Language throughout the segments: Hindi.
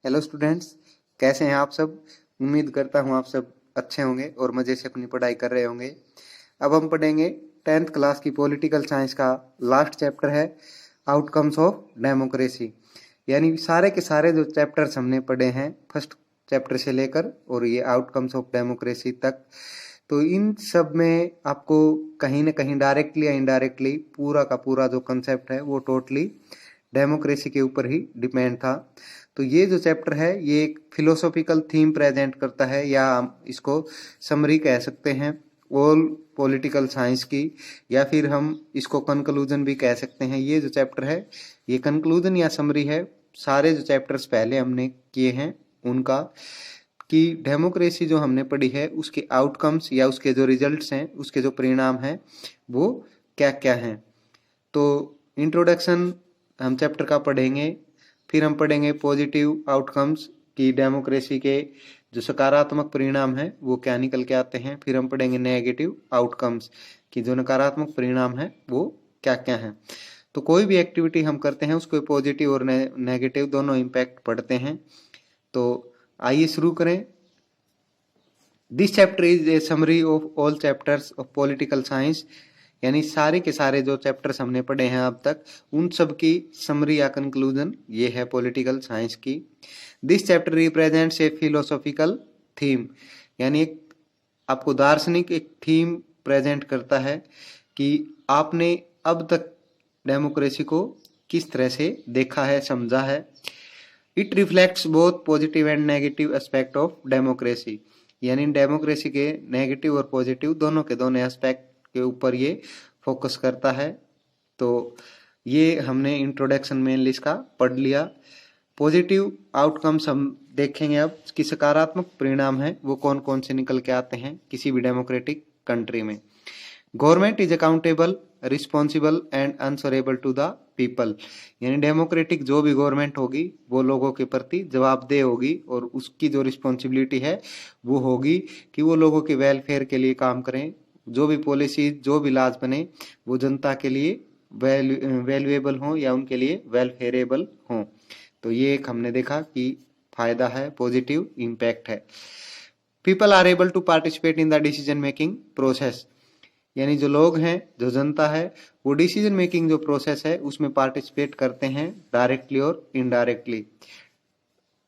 हेलो स्टूडेंट्स, कैसे हैं आप सब। उम्मीद करता हूं आप सब अच्छे होंगे और मज़े से अपनी पढ़ाई कर रहे होंगे। अब हम पढ़ेंगे 10th क्लास की पॉलिटिकल साइंस का लास्ट चैप्टर है आउटकम्स ऑफ डेमोक्रेसी। यानी सारे के सारे जो चैप्टर्स हमने पढ़े हैं फर्स्ट चैप्टर से लेकर और ये आउटकम्स ऑफ डेमोक्रेसी तक, तो इन सब में आपको कहीं ना कहीं डायरेक्टली या इनडायरेक्टली पूरा का पूरा जो कंसेप्ट है वो टोटली डेमोक्रेसी के ऊपर ही डिपेंड था। तो ये जो चैप्टर है ये एक फिलोसॉफिकल थीम प्रेजेंट करता है, या हम इसको समरी कह सकते हैं ऑल पॉलिटिकल साइंस की, या फिर हम इसको कंक्लूजन भी कह सकते हैं। ये जो चैप्टर है ये कंक्लूजन या समरी है सारे जो चैप्टर्स पहले हमने किए हैं उनका, कि डेमोक्रेसी जो हमने पढ़ी है उसके आउटकम्स या उसके जो रिजल्ट्स हैं, उसके जो परिणाम हैं वो क्या क्या हैं। तो इंट्रोडक्शन हम चैप्टर का पढ़ेंगे, फिर हम पढ़ेंगे पॉजिटिव आउटकम्स की डेमोक्रेसी के जो सकारात्मक परिणाम हैं वो क्या निकल के आते हैं, फिर हम पढ़ेंगे नेगेटिव आउटकम्स की जो नकारात्मक परिणाम हैं वो क्या क्या हैं। तो कोई भी एक्टिविटी हम करते हैं उसको पॉजिटिव और नेगेटिव दोनों इम्पैक्ट पड़ते हैं। तो आइए शुरू करें। This chapter is a summary of all chapters of political science, यानी सारे के सारे जो चैप्टर्स हमने पढ़े हैं अब तक उन सब की समरी या कंक्लूजन ये है पॉलिटिकल साइंस की। This chapter represents A philosophical theme, यानी एक आपको दार्शनिक एक थीम प्रेजेंट करता है कि आपने अब तक डेमोक्रेसी को किस तरह से देखा है, समझा है। It reflects both positive and negative aspect of democracy, यानी डेमोक्रेसी के नेगेटिव और पॉजिटिव दोनों के दोनों एस्पेक्ट के ऊपर ये फोकस करता है। तो ये हमने इंट्रोडक्शन में इसका पढ़ लिया। पॉजिटिव आउटकम्स हम देखेंगे अब कि सकारात्मक परिणाम है वो कौन कौन से निकल के आते हैं किसी भी डेमोक्रेटिक कंट्री में। Government is accountable, responsible and answerable to the people, यानी डेमोक्रेटिक जो भी गवर्नमेंट होगी वो लोगों के प्रति जवाबदेह होगी और उसकी जो रिस्पॉन्सिबिलिटी है वो होगी कि वो लोगों के वेलफेयर के लिए काम करें। जो भी पॉलिसी जो भी लाज बने वो जनता के लिए वैल्यूएबल हों या उनके लिए वेलफेयरेबल हों। तो ये एक हमने देखा कि फायदा है, पॉजिटिव इम्पैक्ट है। People are able to participate in the decision making process, यानी जो लोग हैं जो जनता है वो डिसीजन मेकिंग जो प्रोसेस है उसमें पार्टिसिपेट करते हैं डायरेक्टली और इनडायरेक्टली।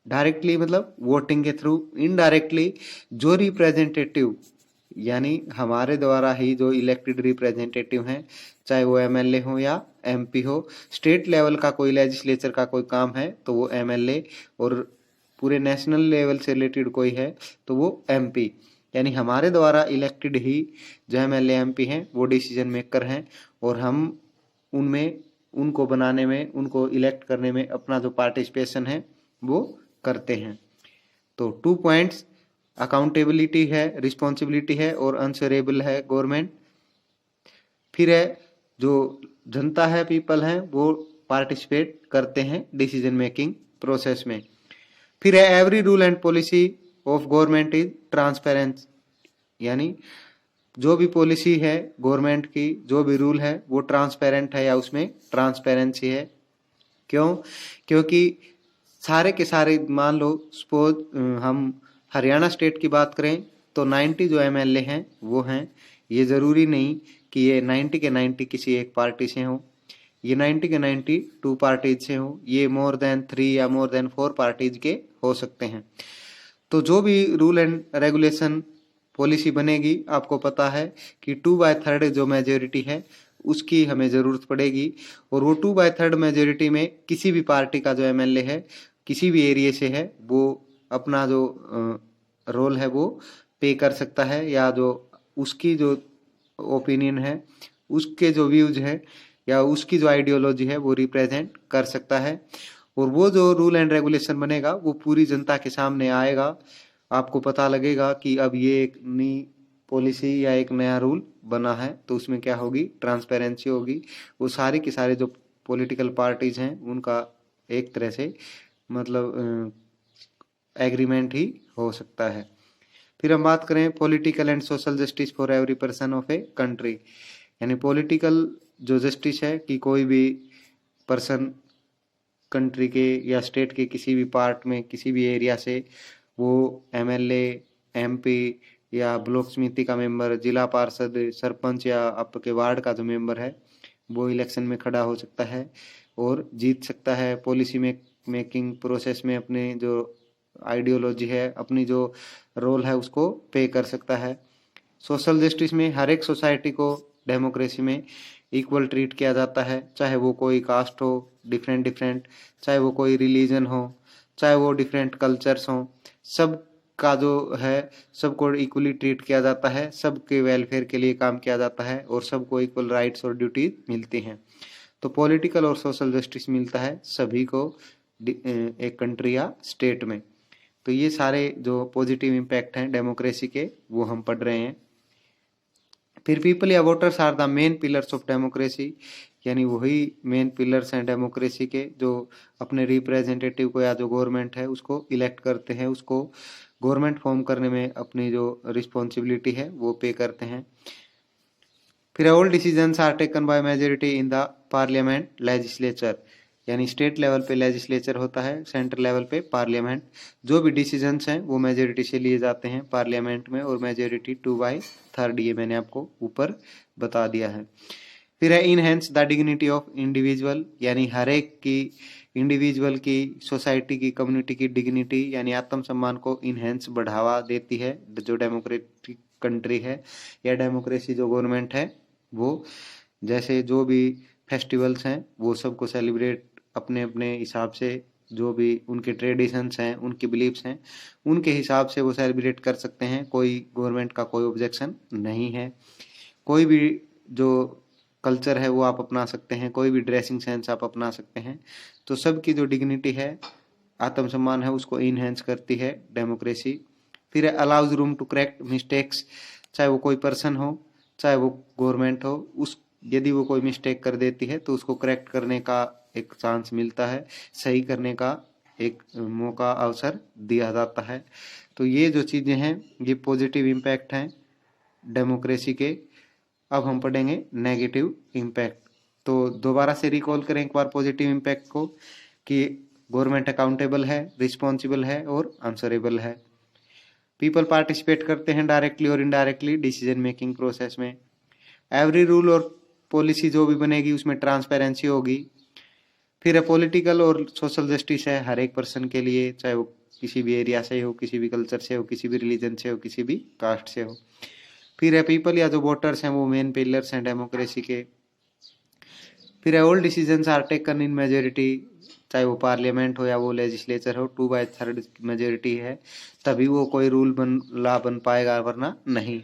डायरेक्टली मतलब वोटिंग के थ्रू, इनडायरेक्टली जो रिप्रेजेंटेटिव यानी हमारे द्वारा ही जो इलेक्टेड रिप्रेजेंटेटिव हैं, चाहे वो एमएलए हो या एमपी हो, स्टेट लेवल का कोई लेजिस्लेचर का कोई काम है तो वो एमएलए, और पूरे नेशनल लेवल से रिलेटेड कोई है तो वो एमपी, यानी हमारे द्वारा इलेक्टेड ही जो एमएलए एमपी हैं वो डिसीजन मेकर हैं और हम उनमें उनको बनाने में उनको इलेक्ट करने में अपना जो पार्टिसिपेशन है वो करते हैं। तो 2 पॉइंट्स, अकाउंटेबिलिटी है, रिस्पॉन्सिबिलिटी है और आंसरेबल है गवर्नमेंट। फिर है जो जनता है, पीपल है, वो पार्टिसिपेट करते हैं डिसीजन मेकिंग प्रोसेस में। फिर है every rule and policy of government is transparent, यानी जो भी पॉलिसी है गवर्नमेंट की, जो भी रूल है वो ट्रांसपेरेंट है या उसमें ट्रांसपेरेंसी है। क्यों? क्योंकि सारे के सारे, मान लो सपोज हम हरियाणा स्टेट की बात करें तो 90 जो एमएलए हैं वो हैं। ये ज़रूरी नहीं कि ये 90 के 90 किसी एक पार्टी से हों, ये 90 के 90 2 पार्टीज से हों, ये मोर देन 3 या मोर देन 4 पार्टीज के हो सकते हैं। तो जो भी रूल एंड रेगुलेशन पॉलिसी बनेगी आपको पता है कि 2/3 जो मेजोरिटी है उसकी हमें ज़रूरत पड़ेगी, और वो 2/3 मेजोरिटी में किसी भी पार्टी का जो एमएलए है किसी भी एरिया से है वो अपना जो रोल है वो पे कर सकता है, या जो उसकी जो ओपिनियन है, उसके जो व्यूज है या उसकी जो आइडियोलॉजी है वो रिप्रेजेंट कर सकता है। और वो जो रूल एंड रेगुलेशन बनेगा वो पूरी जनता के सामने आएगा, आपको पता लगेगा कि अब ये एक नई पॉलिसी या एक नया रूल बना है तो उसमें क्या होगी, ट्रांसपेरेंसी होगी। वो सारी की सारे जो पॉलिटिकल पार्टीज हैं उनका एक तरह से मतलब एग्रीमेंट ही हो सकता है। फिर हम बात करें political and social justice for every person of a country, यानी पॉलिटिकल जो जस्टिस है कि कोई भी पर्सन कंट्री के या स्टेट के किसी भी पार्ट में, किसी भी एरिया से वो एमएलए, एमपी या ब्लॉक समिति का मेंबर, जिला पार्षद, सरपंच या आपके वार्ड का जो मेंबर है वो इलेक्शन में खड़ा हो सकता है और जीत सकता है। पॉलिसी मेकिंग प्रोसेस में अपने जो आइडियोलॉजी है, अपनी जो रोल है उसको पे कर सकता है। सोशल जस्टिस में हर एक सोसाइटी को डेमोक्रेसी में इक्वल ट्रीट किया जाता है, चाहे वो कोई कास्ट हो, डिफरेंट, चाहे वो कोई रिलीजन हो, चाहे वो डिफरेंट कल्चर्स हो, सब का जो है सबको इक्वली ट्रीट किया जाता है, सबके वेलफेयर के लिए काम किया जाता है और सबको इक्वल राइट्स और ड्यूटीज मिलती हैं। तो पॉलिटिकल और सोशल जस्टिस मिलता है सभी को एक कंट्री या स्टेट में। तो ये सारे जो पॉजिटिव इम्पैक्ट हैं डेमोक्रेसी के वो हम पढ़ रहे हैं। फिर पीपल या voters are the main pillars of democracy, यानी वही मेन पिलर्स हैं डेमोक्रेसी के जो अपने रिप्रेजेंटेटिव को या जो गवर्नमेंट है उसको इलेक्ट करते हैं, उसको गवर्नमेंट फॉर्म करने में अपनी जो रिस्पॉन्सिबिलिटी है वो पे करते हैं। फिर all decisions are taken by majority in the parliament legislature, यानी स्टेट लेवल पे लेजिस्लेचर होता है, सेंट्रल लेवल पे पार्लियामेंट। जो भी डिसीजंस हैं वो मेजोरिटी से लिए जाते हैं पार्लियामेंट में और मेजोरिटी 2/3, ये मैंने आपको ऊपर बता दिया है। फिर है enhance the dignity of individual, यानी हर एक की इंडिविजुअल की, सोसाइटी की, कम्युनिटी की डिग्निटी यानी आत्मसम्मान को इनहेंस बढ़ावा देती है जो डेमोक्रेटिक कंट्री है या डेमोक्रेसी जो गवर्नमेंट है वो। जैसे जो भी फेस्टिवल्स हैं वो सबको सेलिब्रेट अपने अपने हिसाब से, जो भी उनके ट्रेडिशंस हैं, उनकी बिलीफ्स हैं, उनके हिसाब से वो सेलिब्रेट कर सकते हैं। कोई गवर्नमेंट का कोई ऑब्जेक्शन नहीं है। कोई भी जो कल्चर है वो आप अपना सकते हैं, कोई भी ड्रेसिंग सेंस आप अपना सकते हैं। तो सबकी जो डिग्निटी है, आत्मसम्मान है, उसको इनहेंस करती है डेमोक्रेसी। फिर allows room to correct mistakes, चाहे वो कोई पर्सन हो, चाहे वो गवर्नमेंट हो, उस यदि वो कोई मिस्टेक कर देती है तो उसको करेक्ट करने का एक चांस मिलता है, सही करने का एक मौका, अवसर दिया जाता है। तो ये जो चीज़ें हैं ये पॉजिटिव इम्पैक्ट हैं डेमोक्रेसी के। अब हम पढ़ेंगे नेगेटिव इम्पैक्ट। तो दोबारा से रिकॉल करें एक बार पॉजिटिव इम्पैक्ट को कि गवर्नमेंट अकाउंटेबल है, रिस्पॉन्सिबल है और आंसरेबल है। पीपल पार्टिसिपेट करते हैं डायरेक्टली और इनडायरेक्टली डिसीजन मेकिंग प्रोसेस में। एवरी रूल और पॉलिसी जो भी बनेगी उसमें ट्रांसपेरेंसी होगी। फिर पॉलिटिकल और सोशल जस्टिस है हर एक पर्सन के लिए, चाहे वो किसी भी एरिया से हो, किसी भी कल्चर से हो, किसी भी रिलीजन से हो, किसी भी कास्ट से हो। फिर है पीपल या जो वोटर्स हैं वो मेन पिलर्स हैं डेमोक्रेसी के। फिर है all decisions are taken in majority, चाहे वो पार्लियामेंट हो या वो लेजिस्लेचर हो, 2/3 मेजोरिटी है तभी वो कोई रूल लॉ बन पाएगा, वरना नहीं।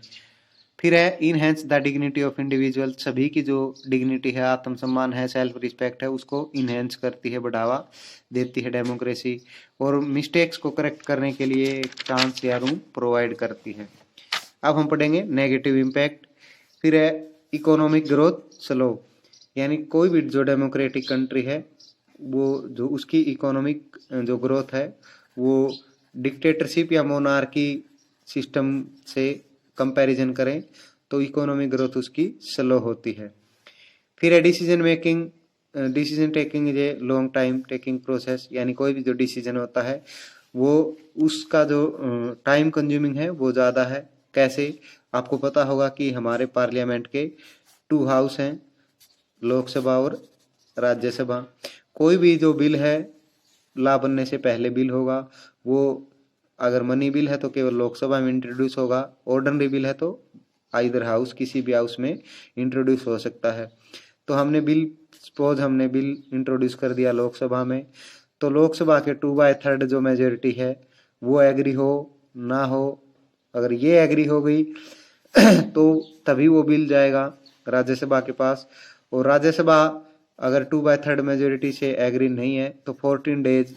फिर है enhance the dignity of individual, सभी की जो डिग्निटी है, आत्मसम्मान है, सेल्फ रिस्पेक्ट है, उसको इनहेंस करती है, बढ़ावा देती है डेमोक्रेसी। और मिस्टेक्स को करेक्ट करने के लिए एक चांस या रूम प्रोवाइड करती है। अब हम पढ़ेंगे नेगेटिव इम्पैक्ट। फिर है इकोनॉमिक ग्रोथ स्लो, यानी कोई भी जो डेमोक्रेटिक कंट्री है वो जो उसकी इकोनॉमिक जो ग्रोथ है वो डिक्टेटरशिप या मोनार्की सिस्टम से कंपैरिजन करें तो इकोनॉमिक ग्रोथ उसकी स्लो होती है। फिर है decision taking is a long time taking process, यानी कोई भी जो डिसीजन होता है वो उसका जो टाइम कंज्यूमिंग है वो ज़्यादा है। कैसे? आपको पता होगा कि हमारे पार्लियामेंट के 2 हाउस हैं, लोकसभा और राज्यसभा। कोई भी जो बिल है लॉ बनने से पहले बिल होगा, वो अगर मनी बिल है तो केवल लोकसभा में इंट्रोड्यूस होगा, ऑर्डिनरी बिल है तो आइदर हाउस, किसी भी हाउस में इंट्रोड्यूस हो सकता है। तो हमने बिल इंट्रोड्यूस कर दिया लोकसभा में, तो लोकसभा के 2/3 जो मेजोरिटी है वो एग्री हो ना हो, अगर ये एग्री हो गई तो तभी वो बिल जाएगा राज्यसभा के पास। और राज्यसभा अगर 2/3 मेजोरिटी से एग्री नहीं है तो 14 डेज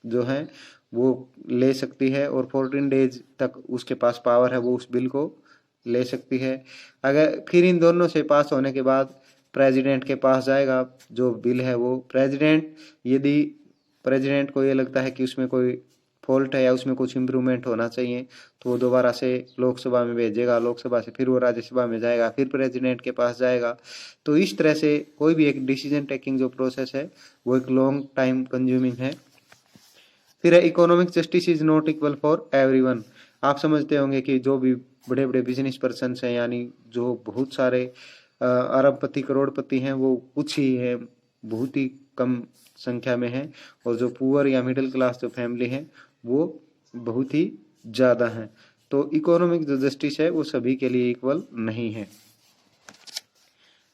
जो है वो ले सकती है और 14 डेज तक उसके पास पावर है, वो उस बिल को ले सकती है। अगर फिर इन दोनों से पास होने के बाद प्रेसिडेंट के पास जाएगा जो बिल है वो। यदि प्रेसिडेंट को ये लगता है कि उसमें कोई फॉल्ट है या उसमें कुछ इम्प्रूवमेंट होना चाहिए तो वो दोबारा से लोकसभा में भेजेगा, लोकसभा से फिर वो राज्यसभा में जाएगा, फिर प्रेसिडेंट के पास जाएगा। तो इस तरह से कोई भी एक डिसीजन टेकिंग जो प्रोसेस है वो एक लॉन्ग टाइम कंज्यूमिंग है। फिर है economic justice is not equal for everyone. आप समझते होंगे कि जो भी बड़े बड़े बिजनेस पर्सन हैं, यानी जो बहुत सारे अरबपति करोड़पति हैं, वो कुछ ही है, बहुत ही कम संख्या में है, और जो पुअर या मिडिल क्लास जो फैमिली है वो बहुत ही ज़्यादा है। तो इकोनॉमिक जो जस्टिस है वो सभी के लिए इक्वल नहीं है।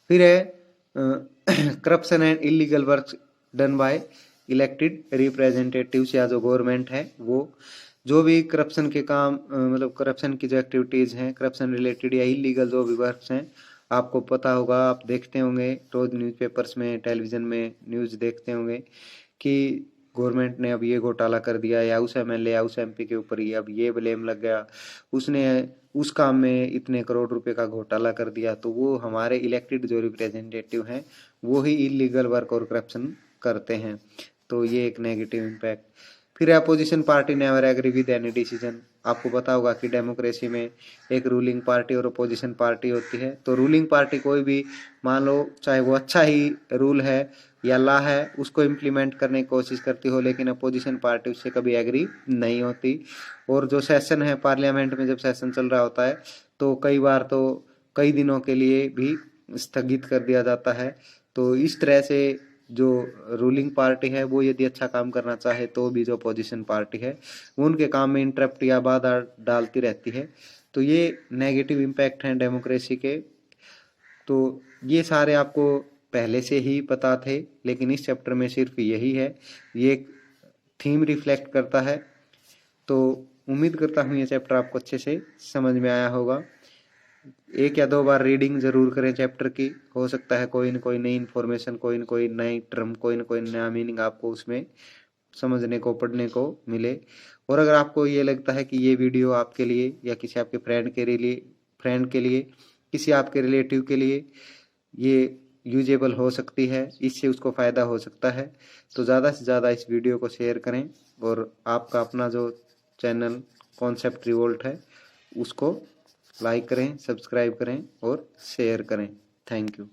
फिर है corruption and illegal work done by elected representatives, या जो गवर्नमेंट है वो जो भी करप्शन के काम मतलब करप्शन की जो एक्टिविटीज़ हैं, करप्शन रिलेटेड या इलीगल जो भी वर्क्स हैं, आपको पता होगा, आप देखते होंगे रोज न्यूज़पेपर्स में, टेलीविज़न में न्यूज़ देखते होंगे कि गवर्नमेंट ने अब ये घोटाला कर दिया, या उस एमएलए या उस एमपी के ऊपर ये अब ये ब्लेम लग गया, उसने उस काम में इतने करोड़ रुपए का घोटाला कर दिया। तो वो हमारे इलेक्टेड जो रिप्रेजेंटेटिव हैं वो ही इलीगल वर्क और करप्शन करते हैं। तो ये एक नेगेटिव इम्पैक्ट। फिर opposition party never agree with any decision. आपको पता होगा कि डेमोक्रेसी में एक रूलिंग पार्टी और अपोजिशन पार्टी होती है। तो रूलिंग पार्टी कोई भी, मान लो चाहे वो अच्छा ही रूल है या लॉ है, उसको इम्प्लीमेंट करने की कोशिश करती हो, लेकिन अपोजिशन पार्टी उससे कभी एग्री नहीं होती। और जो सेशन है पार्लियामेंट में, जब सेशन चल रहा होता है तो कई बार तो कई दिनों के लिए भी स्थगित कर दिया जाता है। तो इस तरह से जो रूलिंग पार्टी है वो यदि अच्छा काम करना चाहे तो भी जो अपोजिशन पार्टी है वो उनके काम में इंटरप्ट या बाधा डालती रहती है। तो ये नेगेटिव इम्पैक्ट हैं डेमोक्रेसी के। तो ये सारे आपको पहले से ही पता थे, लेकिन इस चैप्टर में सिर्फ यही है, ये थीम रिफ्लेक्ट करता है। तो उम्मीद करता हूँ ये चैप्टर आपको अच्छे से समझ में आया होगा। एक या दो बार रीडिंग जरूर करें चैप्टर की, हो सकता है कोई न कोई नई इन्फॉर्मेशन, कोई न कोई नई टर्म, कोई न कोई नया मीनिंग आपको उसमें समझने को, पढ़ने को मिले। और अगर आपको ये लगता है कि ये वीडियो आपके लिए या किसी आपके फ्रेंड के लिए, किसी आपके रिलेटिव के लिए ये यूजेबल हो सकती है, इससे उसको फ़ायदा हो सकता है, तो ज़्यादा से ज़्यादा इस वीडियो को शेयर करें। और आपका अपना जो चैनल कॉन्सेप्ट रिवोल्ट है उसको लाइक करें, सब्सक्राइब करें और शेयर करें। Thank you.